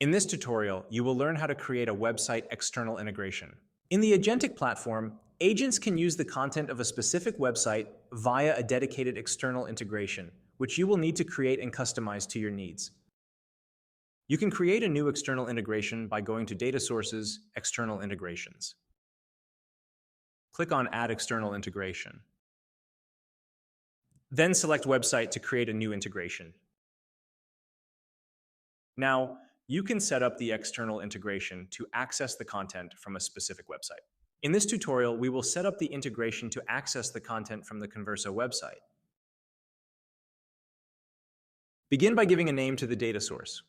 In this tutorial, you will learn how to create a website external integration. In the agentic platform, agents can use the content of a specific website via a dedicated external integration, which you will need to create and customize to your needs. You can create a new external integration by going to Data Sources, External Integrations. Click on Add External Integration. Then select Website to create a new integration. Now, you can set up the external integration to access the content from a specific website. In this tutorial, we will set up the integration to access the content from the Konverso website. Begin by giving a name to the data source.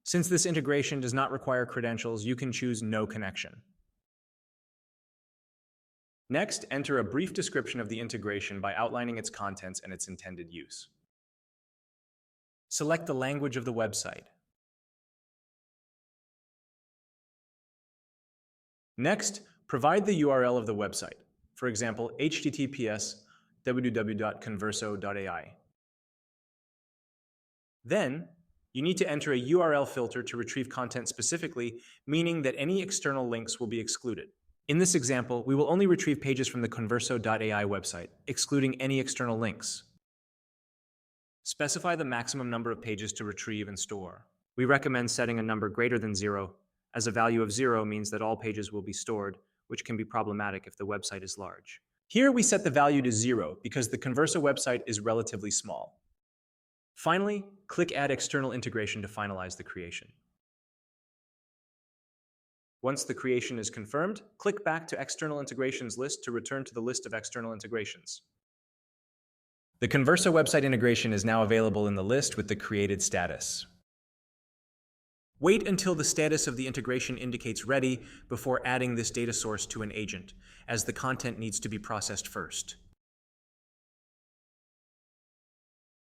Since this integration does not require credentials, you can choose No Connection. Next, enter a brief description of the integration by outlining its contents and its intended use. Select the language of the website. Next, provide the URL of the website, for example, https://www.konverso.ai. Then, you need to enter a URL filter to retrieve content specifically, meaning that any external links will be excluded. In this example, we will only retrieve pages from the Konverso.ai website, excluding any external links. Specify the maximum number of pages to retrieve and store. We recommend setting a number greater than 0, as a value of 0 means that all pages will be stored, which can be problematic if the website is large. Here we set the value to 0 because the Konverso website is relatively small. Finally, click Add External Integration to finalize the creation. Once the creation is confirmed, click back to External Integrations list to return to the list of external integrations. The Konverso website integration is now available in the list with the created status. Wait until the status of the integration indicates ready before adding this data source to an agent, as the content needs to be processed first.